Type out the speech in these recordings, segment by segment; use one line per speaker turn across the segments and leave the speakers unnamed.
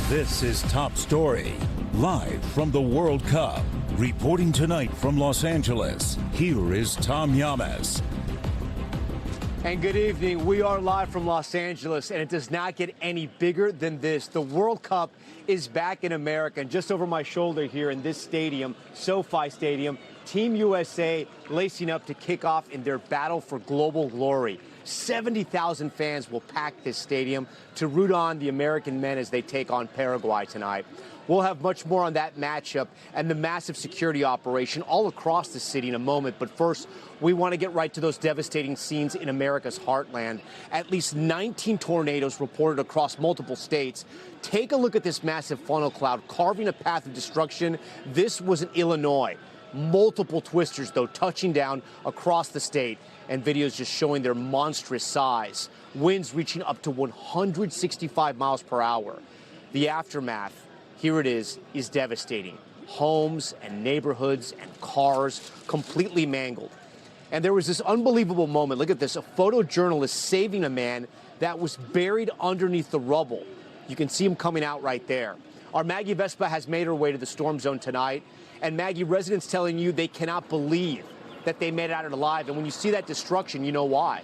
This is Top Story, live from the World Cup. Reporting tonight from Los Angeles, here is Tom Llamas.
And good evening. We are live from Los Angeles, and it does not get any bigger than this. The World Cup is back in America, and just over my shoulder here in this stadium, SoFi Stadium, Team USA lacing up to kick off in their battle for global glory. 70,000 fans will pack this stadium to root on the American men as they take on Paraguay tonight. We'll have much more on that matchup and the massive security operation all across the city in a moment. But first, we want to get right to those devastating scenes in America's heartland. At least 19 tornadoes reported across multiple states. Take a look at this massive funnel cloud carving a path of destruction. This was in Illinois. Multiple twisters, though, touching down across the state, and videos just showing their monstrous size. Winds reaching up to 165 miles per hour. The aftermath, here it is devastating. Homes and neighborhoods and cars completely mangled. And there was this unbelievable moment. Look at this, a photojournalist saving a man that was buried underneath the rubble. You can see him coming out right there. Our Maggie Vespa has made her way to the storm zone tonight. And Maggie, residents telling you they cannot believe that they made it out alive. And when you see that destruction, you know why.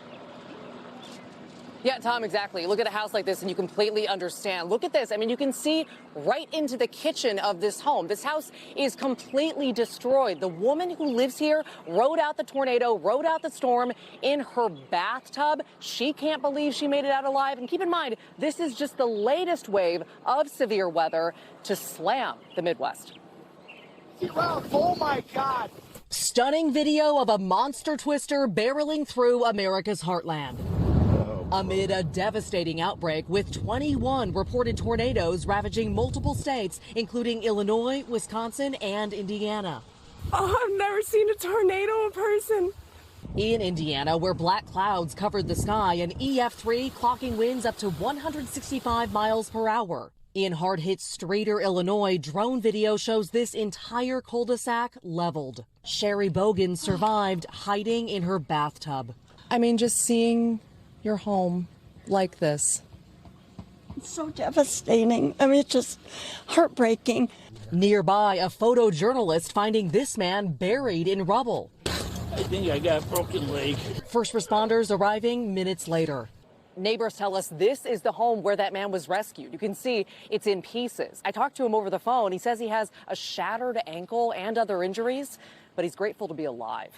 Yeah, Tom, exactly. Look at a house like this and you completely understand. Look at this. I mean, you can see right into the kitchen of this home. This house is completely destroyed. The woman who lives here rode out the tornado, rode out the storm in her bathtub. She can't believe she made it out alive. And keep in mind, this is just the latest wave of severe weather to slam the Midwest.
Oh, my God.
Stunning video of a monster twister barreling through America's heartland. Amid a devastating outbreak with 21 reported tornadoes ravaging multiple states, including Illinois, Wisconsin, and Indiana.
Oh, I've never seen a tornado in person.
In Indiana, where black clouds covered the sky, an EF3 clocking winds up to 165 miles per hour. In hard-hit Streator, Illinois, drone video shows this entire cul-de-sac leveled. Sherry Bogan survived hiding in her bathtub.
I mean, just seeing your home like this.
It's so devastating. I mean, it's just heartbreaking.
Nearby, a photojournalist finding this man buried in rubble.
I think I got a broken leg.
First responders arriving minutes later. Neighbors tell us this is the home where that man was rescued. You can see it's in pieces. I talked to him over the phone. He says he has a shattered ankle and other injuries, but he's grateful to be alive.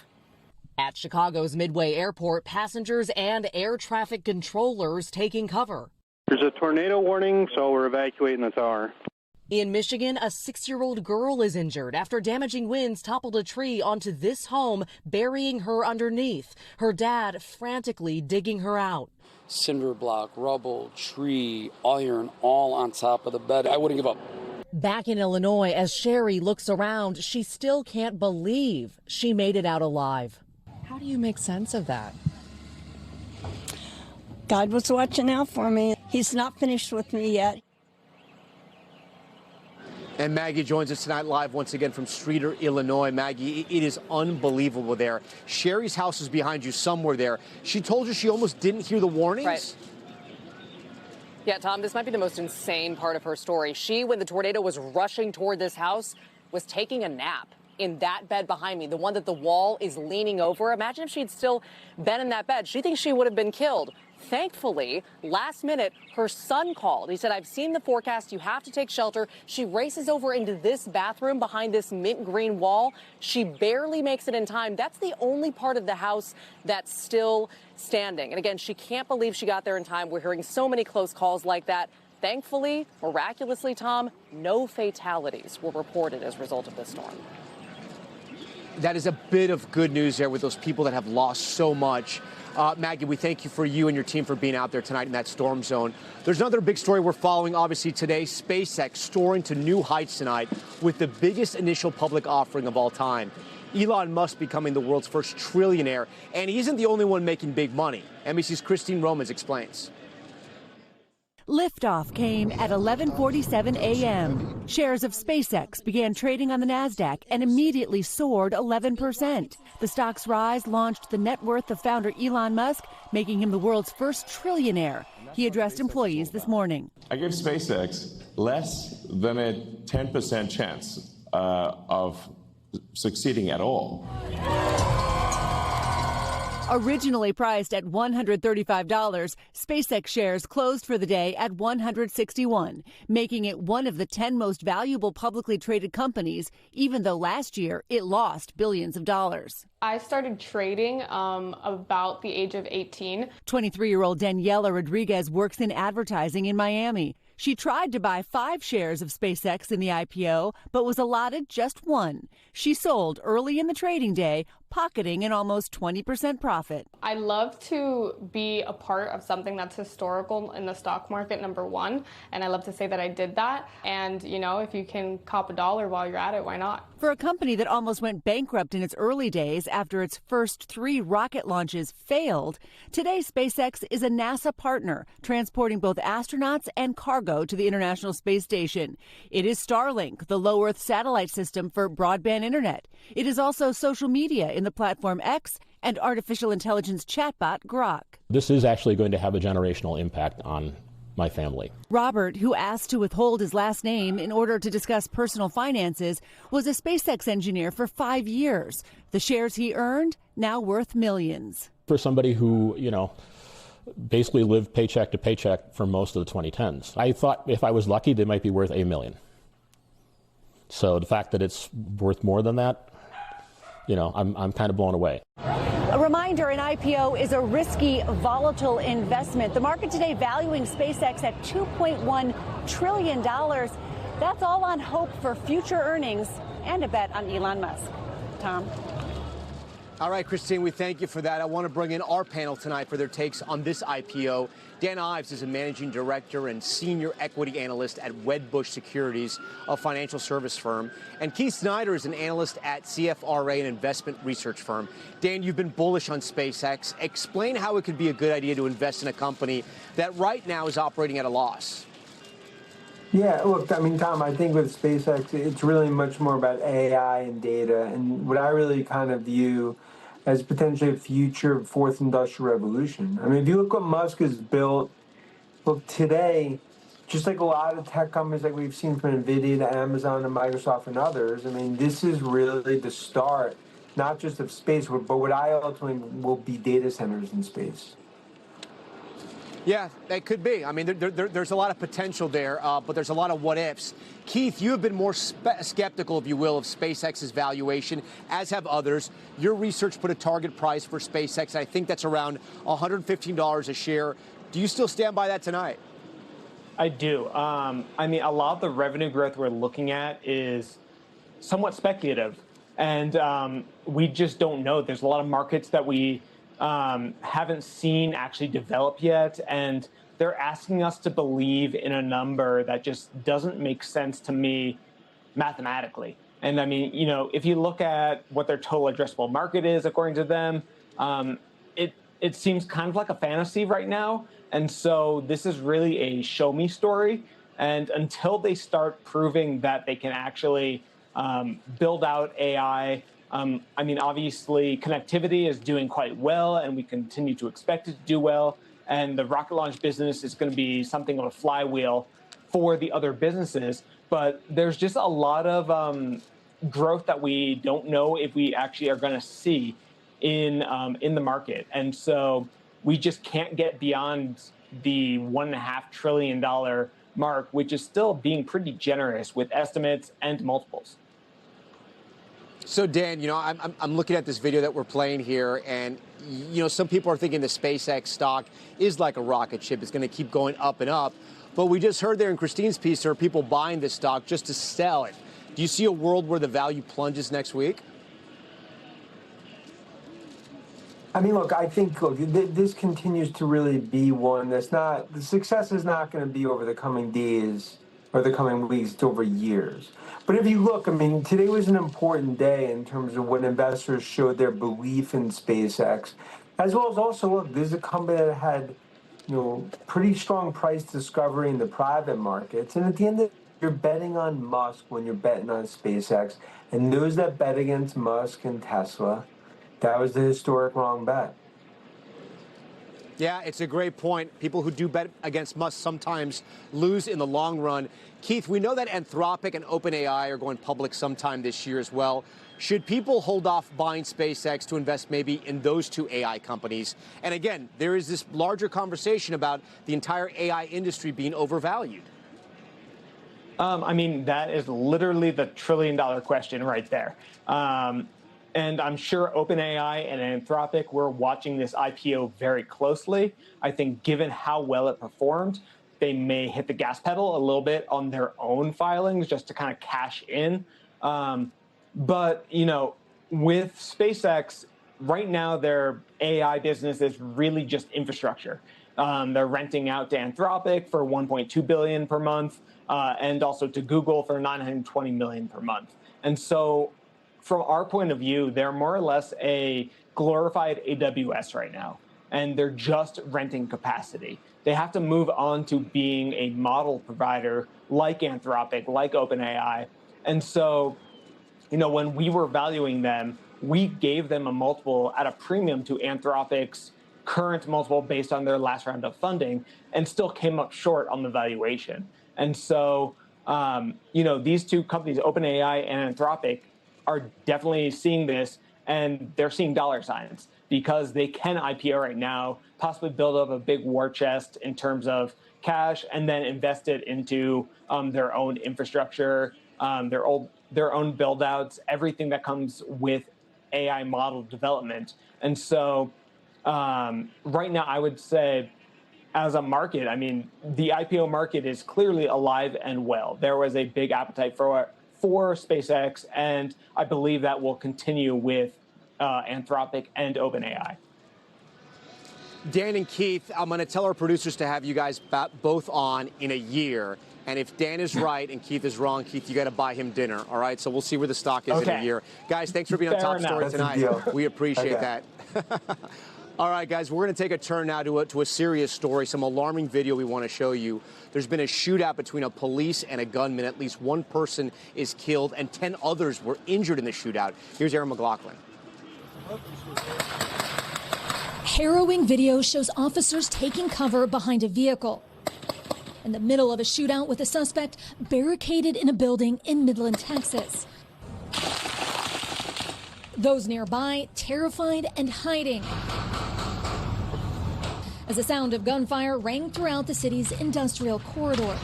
At Chicago's Midway Airport, passengers and air traffic controllers taking cover.
There's a tornado warning, so we're evacuating the tower.
In Michigan, a 6-year-old girl is injured after damaging winds toppled a tree onto this home, burying her underneath. Her dad frantically digging her out.
Cinder block, rubble, tree, iron, all on top of the bed. I wouldn't give up.
Back in Illinois, as Sherry looks around, she still can't believe she made it out alive.
How do you make sense of that?
God was watching out for me. He's not finished with me yet.
And Maggie joins us tonight live once again from Streator, Illinois. Maggie, it is unbelievable there. Sherry's house is behind you somewhere there. She told you she almost didn't hear the warnings.
Right. Yeah, Tom, this might be the most insane part of her story. She, when the tornado was rushing toward this house, was taking a nap in that bed behind me, the one that the wall is leaning over. Imagine if she'd still been in that bed. She thinks she would have been killed. Thankfully, last minute, her son called. He said, I've seen the forecast. You have to take shelter. She races over into this bathroom behind this mint green wall. She barely makes it in time. That's the only part of the house that's still standing. And again, she can't believe she got there in time. We're hearing so many close calls like that. Thankfully, miraculously, Tom, no fatalities were reported as a result of this storm.
That is a bit of good news there with those people that have lost so much. Maggie, we thank you for you and your team for being out there tonight in that storm zone. There's another big story we're following, obviously, today. SpaceX soaring to new heights tonight with the biggest initial public offering of all time. Elon Musk becoming the world's first trillionaire, and he isn't the only one making big money. NBC's Christine Romans explains.
Liftoff came at 11:47 a.m. Shares of SpaceX began trading on the NASDAQ and immediately soared 11%. The stock's rise launched the net worth of founder Elon Musk, making him the world's first trillionaire. He addressed employees this morning.
I give SpaceX less than a 10% chance of succeeding at all.
Originally priced at $135, SpaceX shares closed for the day at $161, making it one of the 10 most valuable publicly traded companies, even though last year it lost billions of dollars.
I started trading about the age of 18.
23-year-old Daniela Rodriguez works in advertising in Miami. She tried to buy 5 shares of SpaceX in the IPO, but was allotted just 1. She sold early in the trading day, pocketing an almost 20% profit.
I love to be a part of something that's historical in the stock market, number one, and I love to say that I did that. And, you know, if you can cop $1 while you're at it, why not?
For a company that almost went bankrupt in its early days after its first 3 rocket launches failed, today SpaceX is a NASA partner, transporting both astronauts and cargo to the International Space Station. It is Starlink, the low Earth satellite system for broadband internet. It is also social media in the platform X and artificial intelligence chatbot Grok.
This is actually going to have a generational impact on my family.
Robert, who asked to withhold his last name in order to discuss personal finances, was a SpaceX engineer for 5 years. The shares he earned, now worth millions.
For somebody who, basically lived paycheck to paycheck for most of the 2010s, I thought if I was lucky, they might be worth $1 million. So the fact that it's worth more than that, I'm kind of blown away.
A reminder, an IPO is a risky, volatile investment. The market today valuing SpaceX at $2.1 trillion. That's all on hope for future earnings and a bet on Elon Musk. Tom?
All right, Christine, we thank you for that. I want to bring in our panel tonight for their takes on this IPO. Dan Ives is a managing director and senior equity analyst at Wedbush Securities, a financial service firm. And Keith Snyder is an analyst at CFRA, an investment research firm. Dan, you've been bullish on SpaceX. Explain how it could be a good idea to invest in a company that right now is operating at a loss.
Yeah, look, Tom, I think with SpaceX, it's really much more about AI and data. And what I really kind of view as potentially a future fourth industrial revolution. If you look what Musk has built, look, today, just like a lot of tech companies like we've seen from NVIDIA to Amazon to Microsoft and others, this is really the start, not just of space, but what I ultimately will be data centers in space.
Yeah, that could be. There's a lot of potential there, but there's a lot of what ifs. Keith, you have been more skeptical, if you will, of SpaceX's valuation, as have others. Your research put a target price for SpaceX. I think that's around $115 a share. Do you still stand by that tonight?
I do. A lot of the revenue growth we're looking at is somewhat speculative, and we just don't know. There's a lot of markets that we haven't seen actually develop yet, and they're asking us to believe in a number that just doesn't make sense to me mathematically. And if you look at what their total addressable market is, according to them, it seems kind of like a fantasy right now. And so this is really a show me story. And until they start proving that they can actually build out AI, obviously connectivity is doing quite well, and we continue to expect it to do well. And the rocket launch business is going to be something of a flywheel for the other businesses. But there's just a lot of growth that we don't know if we actually are going to see in the market. And so we just can't get beyond the $1.5 trillion mark, which is still being pretty generous with estimates and multiples.
So, Dan, I'm looking at this video that we're playing here, and, some people are thinking the SpaceX stock is like a rocket ship. It's going to keep going up and up. But we just heard there in Christine's piece, there are people buying this stock just to sell it. Do you see a world where the value plunges next week?
I think this continues to really be one that's not, the success is not going to be over the coming days or the coming weeks, it's over years. But if you look, today was an important day in terms of when investors showed their belief in SpaceX, as well as also, look, this is a company that had, pretty strong price discovery in the private markets. And at the end of the day, you're betting on Musk when you're betting on SpaceX. And those that bet against Musk and Tesla, that was the historic wrong bet.
Yeah, it's a great point. People who do bet against Musk sometimes lose in the long run. Keith, we know that Anthropic and OpenAI are going public sometime this year as well. Should people hold off buying SpaceX to invest maybe in those two AI companies? And again, there is this larger conversation about the entire AI industry being overvalued.
I mean, that is literally the trillion-dollar question right there. And I'm sure OpenAI and Anthropic were watching this IPO very closely. I think given how well it performed, they may hit the gas pedal a little bit on their own filings just to kind of cash in. But, you know, with SpaceX, right now their AI business is really just infrastructure. They're renting out to Anthropic for $1.2 billion per month, and also to Google for $920 million per month. And so from our point of view, they're more or less a glorified AWS right now, and they're just renting capacity. They have to move on to being a model provider like Anthropic, like OpenAI. And so, you know, when we were valuing them, we gave them a multiple at a premium to Anthropic's current multiple based on their last round of funding, and still came up short on the valuation. And so, you know, these two companies, OpenAI and Anthropic, are definitely seeing this, and they're seeing dollar signs because they can IPO right now, possibly build up a big war chest in terms of cash, and then invest it into their own infrastructure, their own build-outs, everything that comes with AI model development. And so right now, I would say, as a market, I mean, the IPO market is clearly alive and well. There was a big appetite for SpaceX, and I believe that will continue with Anthropic and OpenAI.
Dan and Keith, I'm going to tell our producers to have you guys both on in a year. And if Dan is right and Keith is wrong, Keith, you got to buy him dinner. All right. So we'll see where the stock is in a year. Guys, thanks for being on Top Story tonight. We appreciate that. All right, guys, we're going to take a turn now to a serious story, some alarming video we want to show you. There's been a shootout between a police and a gunman. At least one person is killed and 10 others were injured in the shootout. Here's Aaron McLaughlin.
Harrowing video shows officers taking cover behind a vehicle in the middle of a shootout with a suspect barricaded in a building in Midland, Texas. Those nearby terrified and hiding as the sound of gunfire rang throughout the city's industrial corridor.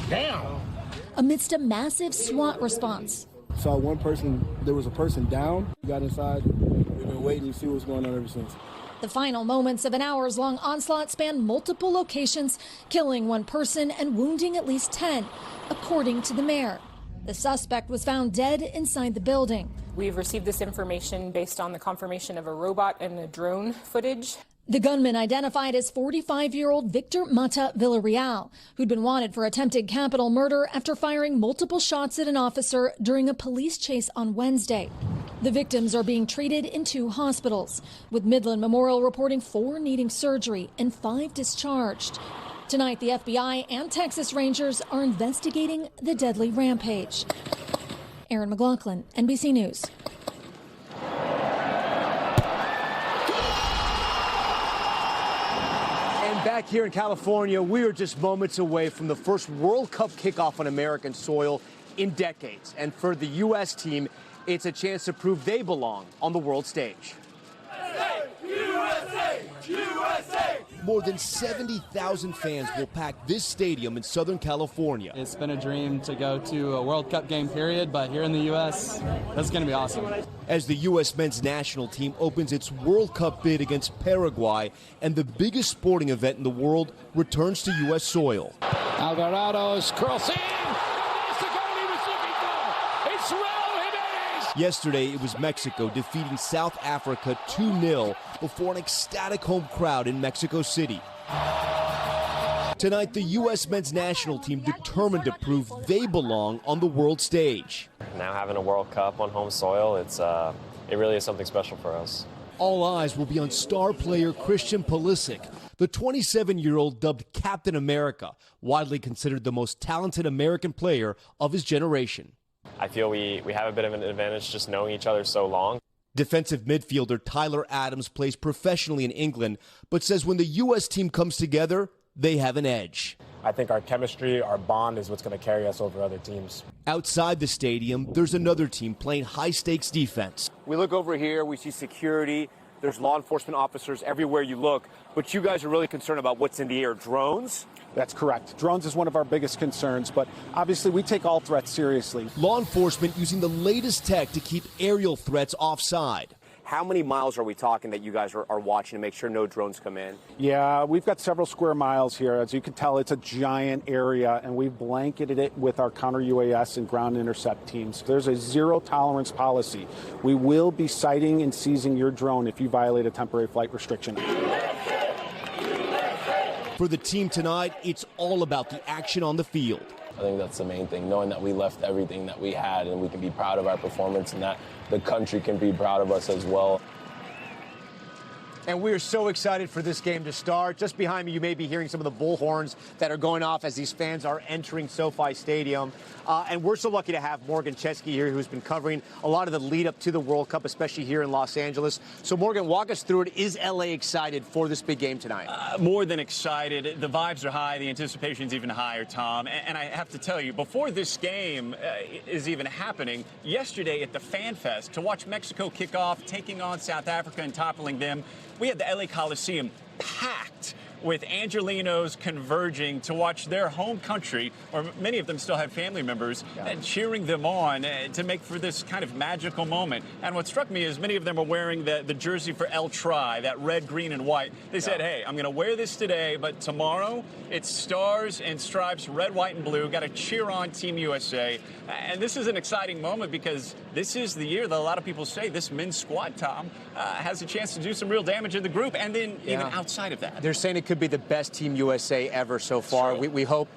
Damn.
Amidst a massive SWAT response.
Saw one person, there was a person down, we got inside. We've been waiting to see what's going on ever since.
The final moments of an hours-long onslaught span multiple locations, killing one person and wounding at least 10, according to the mayor. The suspect was found dead inside the building.
We've received this information based on the confirmation of a robot and a drone footage.
The gunman identified as 45-year-old Victor Mata Villarreal, who'd been wanted for attempted capital murder after firing multiple shots at an officer during a police chase on Wednesday. The victims are being treated in 2 hospitals, with Midland Memorial reporting 4 needing surgery and 5 discharged. Tonight, the FBI and Texas Rangers are investigating the deadly rampage. Aaron McLaughlin, NBC News.
Back here in California, we are just moments away from the first World Cup kickoff on American soil in decades. And for the U.S. team, it's a chance to prove they belong on the world stage.
USA! USA! More than 70,000 fans will pack this stadium in Southern California.
It's been a dream to go to a World Cup game, period, but here in the U.S., that's going to be awesome.
As the U.S. men's national team opens its World Cup bid against Paraguay, and the biggest sporting event in the world returns to U.S. soil.
Alvarado's crossing! That's the goal he was looking for! It's Raul Jimenez!
Yesterday, it was Mexico defeating South Africa 2-0 before an ecstatic home crowd in Mexico City. Tonight, the U.S. men's national team determined to prove they belong on the world stage.
Now having a World Cup on home soil, it really is something special for us.
All eyes will be on star player Christian Pulisic, the 27-year-old dubbed Captain America, widely considered the most talented American player of his generation.
I feel we have a bit of an advantage just knowing each other so long.
Defensive midfielder Tyler Adams plays professionally in England, but says when the U.S. team comes together, they have an edge.
I think our chemistry, our bond is what's going to carry us over other teams.
Outside the stadium, there's another team playing high-stakes defense.
We look over here, we see security. There's law enforcement officers everywhere you look. But you guys are really concerned about what's in the air. Drones?
That's correct. Drones is one of our biggest concerns, but obviously we take all threats seriously.
Law enforcement using the latest tech to keep aerial threats offside.
How many miles are we talking that you guys are watching to make sure no drones come in?
Yeah, we've got several square miles here. As you can tell, it's a giant area, and we've blanketed it with our counter-UAS and ground intercept teams. There's a zero-tolerance policy. We will be citing and seizing your drone if you violate a temporary flight restriction.
For the team tonight, it's all about the action on the field.
I think that's the main thing, knowing that we left everything that we had and we can be proud of our performance and that the country can be proud of us as well.
And we are so excited for this game to start. Just behind me, you may be hearing some of the bullhorns that are going off as these fans are entering SoFi Stadium. And we're so lucky to have Morgan Chesky here, who's been covering a lot of the lead up to the World Cup, especially here in Los Angeles. So, Morgan, walk us through it. Is LA excited for this big game tonight?
More than excited. The vibes are high. The anticipation's even higher, Tom. And I have to tell you, before this game is even happening, yesterday at the Fan Fest, to watch Mexico kick off, taking on South Africa and toppling them, we had the LA Coliseum packed with Angelenos converging to watch their home country, or many of them still have family members, and cheering them on to make for this kind of magical moment. And what struck me is many of them are wearing the jersey for El Tri, that red, green, and white. They said, hey, I'm going to wear this today, but tomorrow it's stars and stripes, red, white, and blue. Got to cheer on Team USA. And this is an exciting moment because this is the year that a lot of people say this men's squad, Tom, has a chance to do some real damage in the group and then even outside of that.
They're saying it could be the best Team USA ever so far. We hope.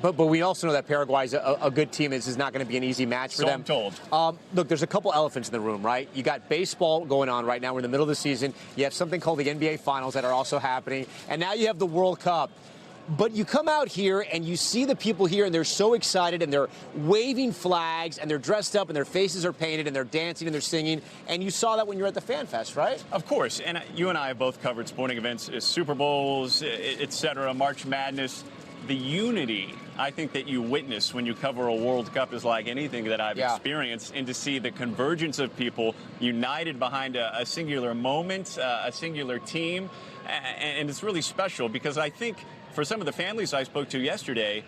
But we also know that Paraguay is a good team. This is not going to be an easy match for them.
So I'm told.
Look, there's a couple elephants in the room, right? You got baseball going on right now. We're in the middle of the season. You have something called the NBA Finals that are also happening. And now you have the World Cup. But you come out here and you see the people here and they're so excited and they're waving flags and they're dressed up and their faces are painted and they're dancing and they're singing. And you saw that when you were at the Fan Fest, right?
Of course. And you and I have both covered sporting events, Super Bowls, et cetera, March Madness. The unity, I think, that you witness when you cover a World Cup is like anything that I've experienced. And to see the convergence of people united behind a singular moment, a singular team. And it's really special because I think for some of the families I spoke to yesterday,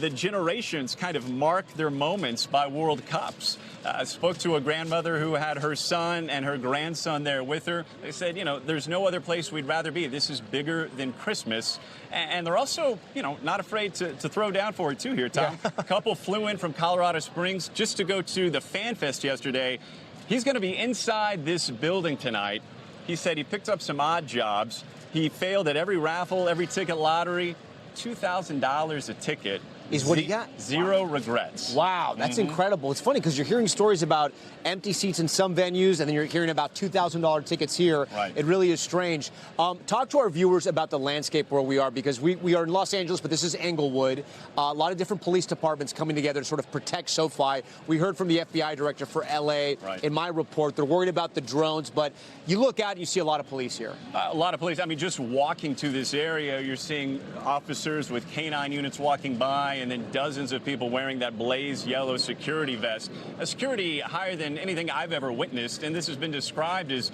the generations kind of mark their moments by World Cups. I spoke to a grandmother who had her son and her grandson there with her. They said, there's no other place we'd rather be. This is bigger than Christmas. And they're also, not afraid to throw down for it, too, here, Tom. A couple flew in from Colorado Springs just to go to the Fan Fest yesterday. He's going to be inside this building tonight. He said he picked up some odd jobs. He failed at every raffle, every ticket lottery. $2,000 a ticket.
Is what he got.
Zero regrets.
Wow, that's incredible. It's funny because you're hearing stories about empty seats in some venues, and then you're hearing about $2,000 tickets here.
Right.
It really is strange. Talk to our viewers about the landscape where we are, because we are in Los Angeles, but this is Englewood. A lot of different police departments coming together to sort of protect SoFi. We heard from the FBI director for LA in my report. They're worried about the drones, but you look out and you see a lot of police here.
A lot of police. I mean, just walking to this area, you're seeing officers with canine units walking by, and then dozens of people wearing that blaze yellow security vest. A security higher than anything I've ever witnessed, and this has been described as,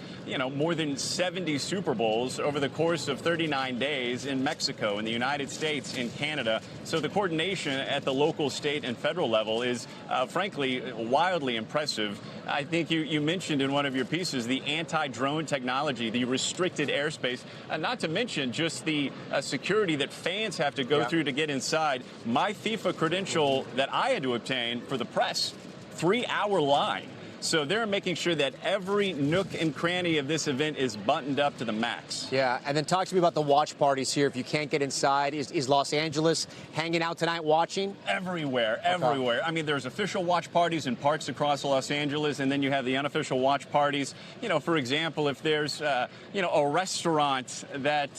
more than 70 Super Bowls over the course of 39 days in Mexico, in the United States, in Canada. So the coordination at the local, state, and federal level is, frankly, wildly impressive. I think you mentioned in one of your pieces the anti-drone technology, the restricted airspace, not to mention just the security that fans have to go through to get inside. My FIFA credential that I had to obtain for the press, 3-hour line. So they're making sure that every nook and cranny of this event is buttoned up to the max.
Yeah, and then talk to me about the watch parties here. If you can't get inside, is Los Angeles hanging out tonight watching?
Everywhere, everywhere. I mean, there's official watch parties in parks across Los Angeles, and then you have the unofficial watch parties. For example, if there's, a restaurant that,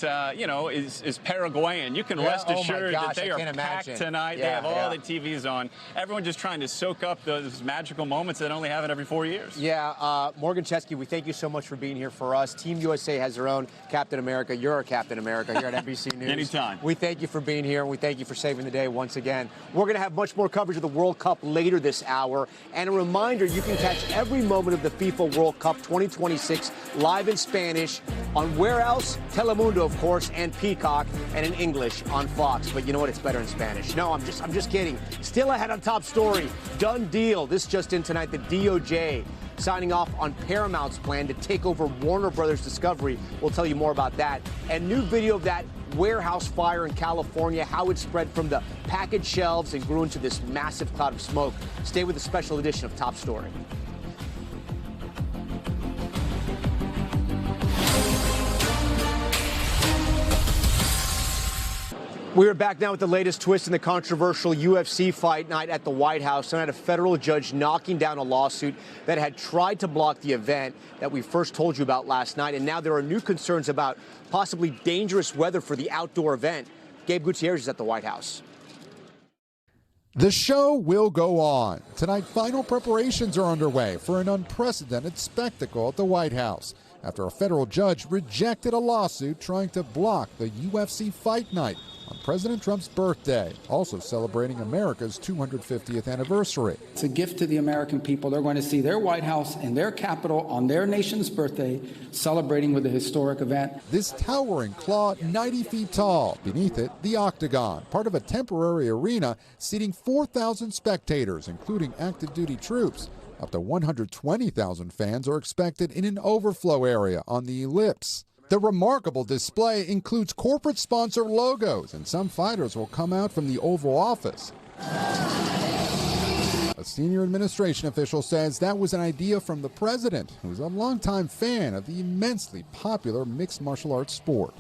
is Paraguayan, you can rest assured that they are packed tonight. They have all the TVs on. Everyone just trying to soak up those magical moments that only happen every 4 years.
Yeah, Morgan Chesky, we thank you so much for being here for us. Team USA has their own Captain America. You're our Captain America here at NBC News.
Anytime.
We thank you for being here, and we thank you for saving the day once again. We're going to have much more coverage of the World Cup later this hour. And a reminder, you can catch every moment of the FIFA World Cup 2026 live in Spanish on where else? Telemundo, of course, and Peacock, and in English on Fox. But you know what? It's better in Spanish. No, I'm just kidding. Still ahead on Top Story. Done deal. This just in tonight, the DOJ signing off on Paramount's plan to take over Warner Brothers Discovery. We'll tell you more about that. And new video of that warehouse fire in California, how it spread from the packaged shelves and grew into this massive cloud of smoke. Stay with the special edition of Top Story. We are back now with the latest twist in the controversial UFC fight night at the White House. Tonight, a federal judge knocking down a lawsuit that had tried to block the event that we first told you about last night. And now there are new concerns about possibly dangerous weather for the outdoor event. Gabe Gutierrez is at the White House.
The show will go on. Tonight, final preparations are underway for an unprecedented spectacle at the White House after a federal judge rejected a lawsuit trying to block the UFC fight night on President Trump's birthday, also celebrating America's 250th anniversary.
It's a gift to the American people. They're going to see their White House and their Capitol on their nation's birthday, celebrating with a historic event.
This towering claw, 90 feet tall. Beneath it, the Octagon, part of a temporary arena seating 4,000 spectators, including active duty troops. Up to 120,000 fans are expected in an overflow area on the ellipse. The remarkable display includes corporate sponsor logos, and some fighters will come out from the Oval Office. A senior administration official says that was an idea from the president, who's a longtime fan of the immensely popular mixed martial arts sport.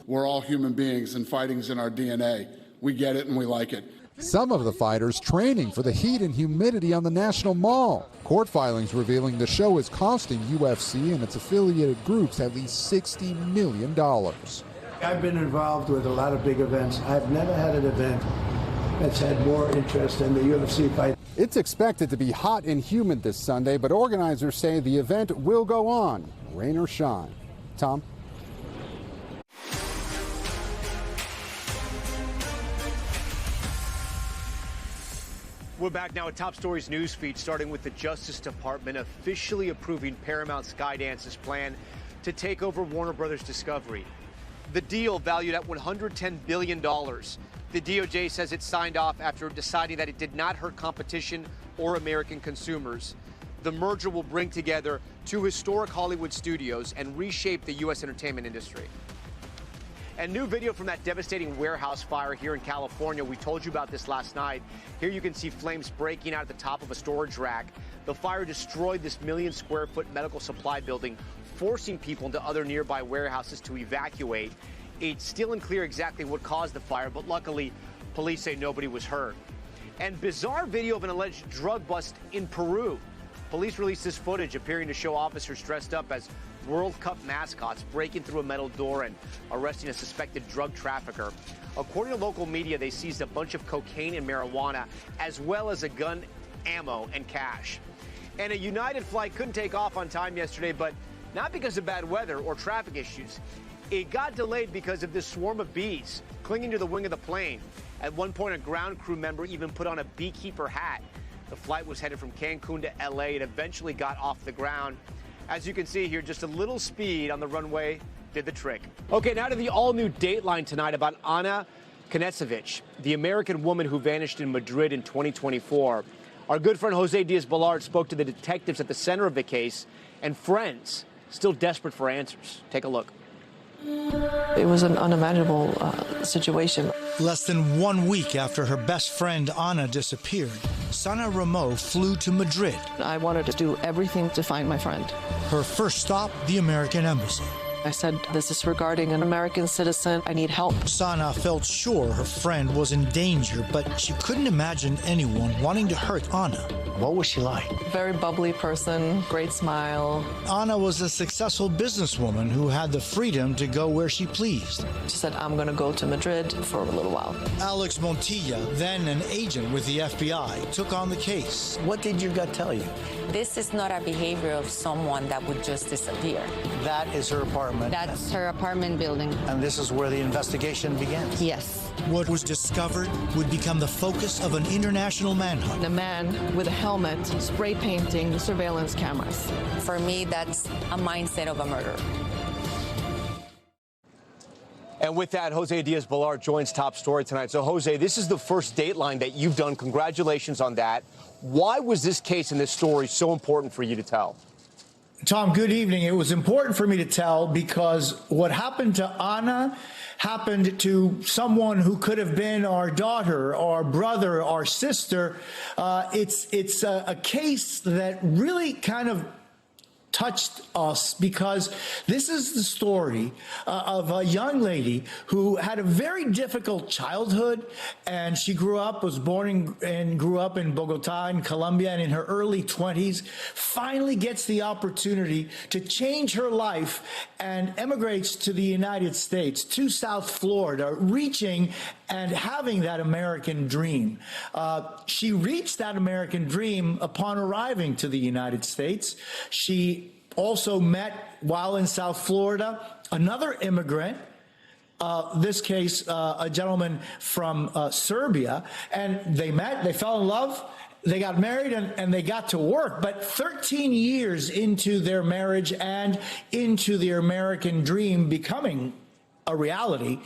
We're all human beings, and fighting's in our DNA. We get it and we like it.
Some of the fighters training for the heat and humidity on the National Mall. Court filings revealing the show is costing UFC and its affiliated groups at least $60 million.
I've been involved with a lot of big events. I've never had an event that's had more interest than the UFC fight.
It's expected to be hot and humid this Sunday, but organizers say the event will go on, rain or shine. Tom?
We're back now at Top Story's news feed, starting with the Justice Department officially approving Paramount Skydance's plan to take over Warner Brothers Discovery. The deal, valued at $110 billion. The DOJ says it signed off after deciding that it did not hurt competition or American consumers. The merger will bring together two historic Hollywood studios and reshape the U.S. entertainment industry. And new video from that devastating warehouse fire here in California. We told you about this last night. Here you can see flames breaking out at the top of a storage rack. The fire destroyed this 1 million square foot medical supply building, forcing people into other nearby warehouses to evacuate. It's still unclear exactly what caused the fire, but luckily, police say nobody was hurt. And bizarre video of an alleged drug bust in Peru. Police released this footage appearing to show officers dressed up as World Cup mascots breaking through a metal door and arresting a suspected drug trafficker. According to local media, they seized a bunch of cocaine and marijuana, as well as a gun, ammo, and cash. And a United flight couldn't take off on time yesterday, but not because of bad weather or traffic issues. It got delayed because of this swarm of bees clinging to the wing of the plane. At one point, a ground crew member even put on a beekeeper hat. The flight was headed from Cancun to L.A. It eventually got off the ground. As you can see here, just a little speed on the runway did the trick. Okay, now to the all-new Dateline tonight about Ana Knežević, the American woman who vanished in Madrid in 2024. Our good friend Jose Diaz-Balart spoke to the detectives at the center of the case and friends still desperate for answers. Take a look.
It was an unimaginable situation.
Less than 1 week after her best friend Ana disappeared, Sana Ramo flew to Madrid.
I wanted to do everything to find my friend.
Her first stop, the American embassy.
I said, this is regarding an American citizen. I need help.
Sana felt sure her friend was in danger, but she couldn't imagine anyone wanting to hurt Anna. What was she like?
Very bubbly person, great smile.
Anna was a successful businesswoman who had the freedom to go where she pleased.
She said, I'm going to go to Madrid for a little while.
Alex Montilla, then an agent with the FBI, took on the case. What did your gut tell you?
This is not a behavior of someone that would just disappear.
That is her apartment.
That's her apartment building.
And this is where the investigation begins.
Yes.
What was discovered would become the focus of an international manhunt.
The man with a helmet spray painting the surveillance cameras.
For me, that's a mindset of a murderer.
And with that, Jose Diaz-Balart joins Top Story tonight. So, Jose, this is the first Dateline that you've done. Congratulations on that. Why was this case and this story so important for you to tell?
Tom, good evening. It was important for me to tell because what happened to Anna happened to someone who could have been our daughter, our brother, our sister. It's a case that really kind of touched us because this is the story of a young lady who had a very difficult childhood, and she was born and grew up in Bogota in Colombia, and in her early 20s finally gets the opportunity to change her life and emigrates to the United States, to South Florida, reaching and having that American dream. She reached that American dream upon arriving to the United States. She also met, while in South Florida, another immigrant, this case, a gentleman from Serbia, and they met, they fell in love, they got married, and they got to work. But 13 years into their marriage and into their American dream becoming a reality,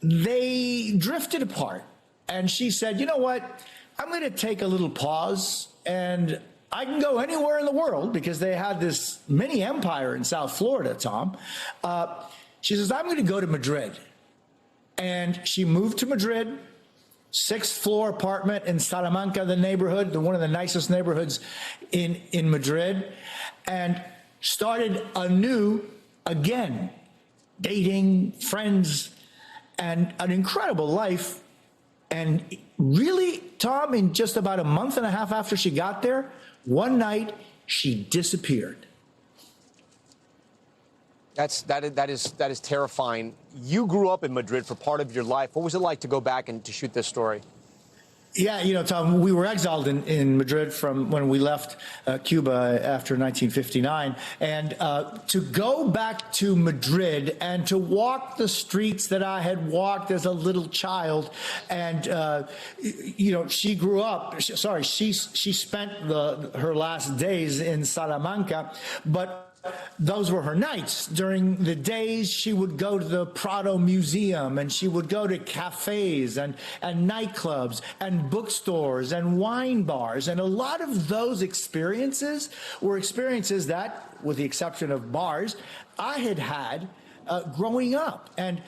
they drifted apart. And she said, you know what, I'm going to take a little pause, and I can go anywhere in the world, because they had this mini empire in South Florida, Tom. She says, I'm going to go to Madrid. And she moved to Madrid, 6th floor apartment in Salamanca, the neighborhood, one of the nicest neighborhoods in Madrid, and started anew again, dating, friends, and an incredible life. And really, Tom, in just about a month and a half after she got there, one night she disappeared.
That is terrifying. You grew up in Madrid for part of your life. What was it like to go back and to shoot this story?
Yeah, you know, Tom, we were exiled in Madrid from when we left Cuba after 1959. And to go back to Madrid and to walk the streets that I had walked as a little child. And, you know, she grew up, she spent her last days in Salamanca, but those were her nights. During the days, she would go to the Prado Museum, and she would go to cafes and nightclubs and bookstores and wine bars. And a lot of those experiences were experiences that, with the exception of bars, I had growing up. And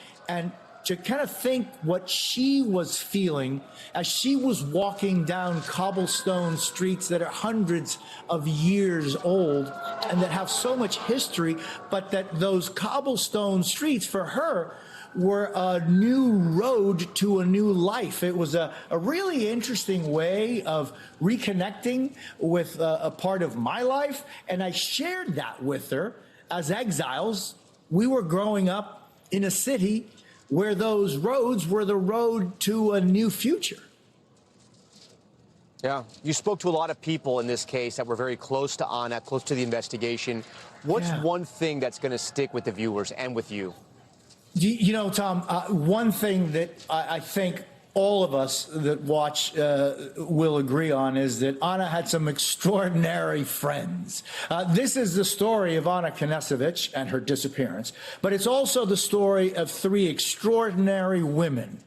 to kind of think what she was feeling as she was walking down cobblestone streets that are hundreds of years old and that have so much history, but that those cobblestone streets for her were a new road to a new life. It was a really interesting way of reconnecting with a part of my life, and I shared that with her. As exiles, we were growing up in a city where those roads were the road to a new future.
Yeah. You spoke to a lot of people in this case that were very close to Anna, close to the investigation. What's one thing that's going to stick with the viewers and with you?
You know, Tom, one thing that I think all of us that watch will agree on is that Anna had some extraordinary friends. This is the story of Anna Knežević and her disappearance, but it's also the story of 3 extraordinary women,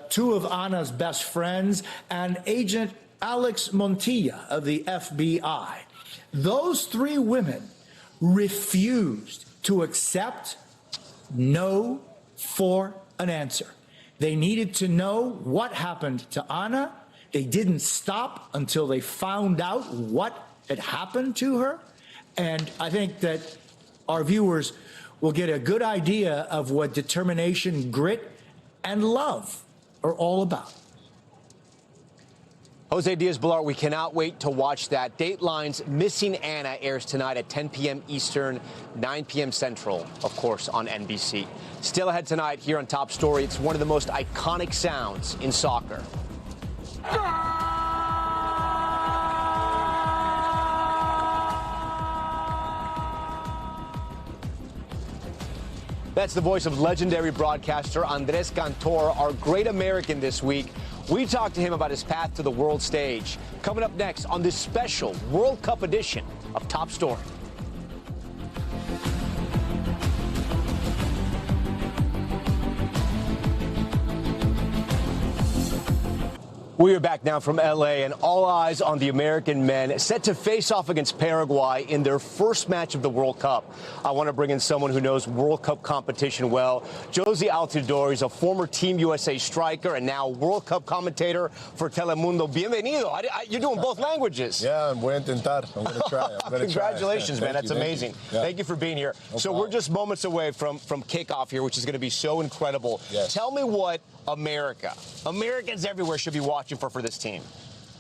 2 of Anna's best friends and Agent Alex Montilla of the FBI. Those 3 women refused to accept no for an answer. They needed to know what happened to Anna. They didn't stop until they found out what had happened to her. And I think that our viewers will get a good idea of what determination, grit, and love are all about.
Jose Diaz-Balart, we cannot wait to watch that. Dateline's Missing Anna airs tonight at 10 p.m. Eastern, 9 p.m. Central, of course, on NBC. Still ahead tonight here on Top Story, it's one of the most iconic sounds in soccer. That's the voice of legendary broadcaster Andres Cantor, our great American this week. We talked to him about his path to the world stage. Coming up next on this special World Cup edition of Top Story. We are back now from L.A. and all eyes on the American men set to face off against Paraguay in their first match of the World Cup. I want to bring in someone who knows World Cup competition well. Josie Altidore is a former Team USA striker and now World Cup commentator for Telemundo. Bienvenido. You're doing both languages.
Yeah, voy a intentar. I'm going to try.
Congratulations, man. That's amazing.
Yeah.
Thank you for being here.
No
so
problem.
we're just moments away from kickoff here, which is going to be so incredible.
Yes.
Tell me what Americans everywhere should be watching for this team.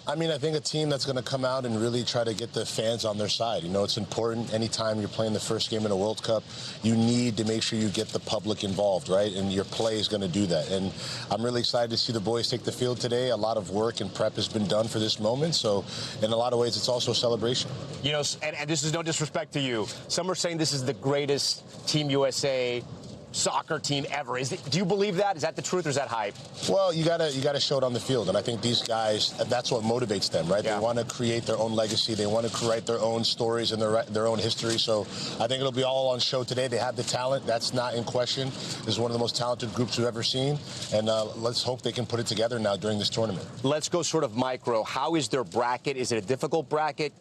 I mean, I think a team that's going to come out and really try to get the fans on their side. You know, it's important anytime you're playing the first game in a World Cup, you need to make sure you get the public involved, right? And your play is going to do that. And I'm really excited to see the boys take the field today. A lot of work and prep has been done for this moment. So in a lot of ways, it's also a celebration.
You know, and this is no disrespect to you. Some are saying this is the greatest Team USA soccer team ever. Do you believe that? Is that the truth or is that hype?
Well, you gotta show it on the field, and I think these guys, that's what motivates them, right? Yeah. They want to create their own legacy. They want to write their own stories and their own history. So I think it'll be all on show today. They have the talent. That's not in question. This is one of the most talented groups we've ever seen, and let's hope they can put it together now during this tournament.
Let's go sort of micro. How is their bracket? Is it a difficult bracket?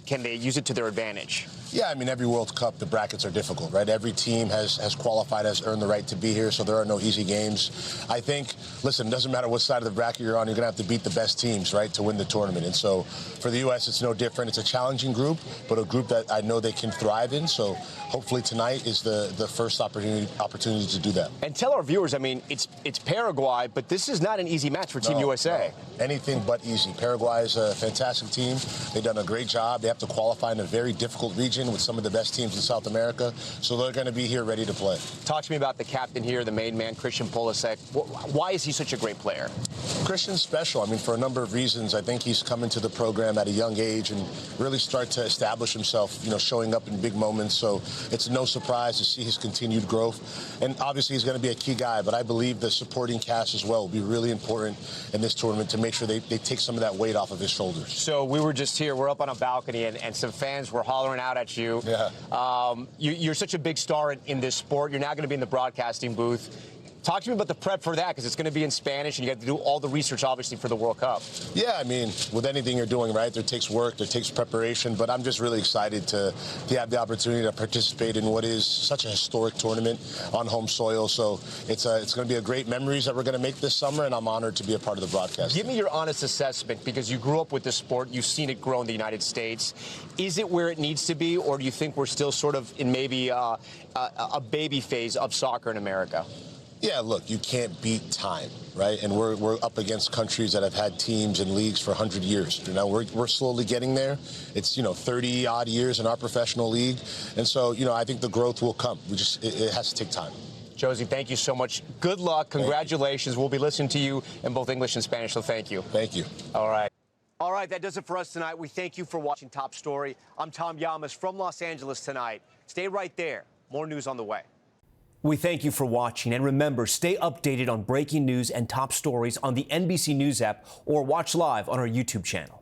Can they use it to their advantage?
Yeah, I mean, every World Cup, the brackets are difficult, right? Every team has qualified, has earned the right to be here, so there are no easy games. I think, listen, it doesn't matter what side of the bracket you're on, you're going to have to beat the best teams, right, to win the tournament. And so for the U.S., it's no different. It's a challenging group, but a group that I know they can thrive in. So hopefully tonight is the first opportunity to do that.
And tell our viewers, I mean, it's Paraguay, but this is not an easy match for Team USA.
No, anything but easy. Paraguay is a fantastic team. They've done a great job. They have to qualify in a very difficult region with some of the best teams in South America, so they're going to be here ready to play.
Talk to me about the captain here, the main man, Christian Pulisic. Why is he such a great player?
Christian's special. I mean, for a number of reasons. I think he's come into the program at a young age and really start to establish himself, you know, showing up in big moments. So it's no surprise to see his continued growth. And obviously he's going to be a key guy, but I believe the supporting cast as well will be really important in this tournament to make sure they take some of that weight off of his shoulders.
So we were just here, we're up on a balcony, and some fans were hollering out at you.
Yeah.
You're such a big star in this sport. You're now going to be in the broadcasting booth. Talk to me about the prep for that, because it's going to be in Spanish, and you have to do all the research, obviously, for the World Cup.
Yeah, I mean, with anything you're doing, right, there takes work, there takes preparation, but I'm just really excited to have the opportunity to participate in what is such a historic tournament on home soil. So it's going to be a great memories that we're going to make this summer, and I'm honored to be a part of the broadcast.
Give me your honest assessment, because you grew up with this sport, you've seen it grow in the United States. Is it where it needs to be, or do you think we're still sort of in maybe a baby phase of soccer in America?
Yeah, look, you can't beat time, right? And we're up against countries that have had teams and leagues for 100 years. You know, we're slowly getting there. It's, 30-odd years in our professional league. And so, I think the growth will come. It has to take time.
Josie, thank you so much. Good luck. Congratulations. We'll be listening to you in both English and Spanish, so thank you.
Thank you.
All right. All right, that does it for us tonight. We thank you for watching Top Story. I'm Tom Llamas from Los Angeles tonight. Stay right there. More news on the way. We thank you for watching, and remember, stay updated on breaking news and top stories on the NBC News app or watch live on our YouTube channel.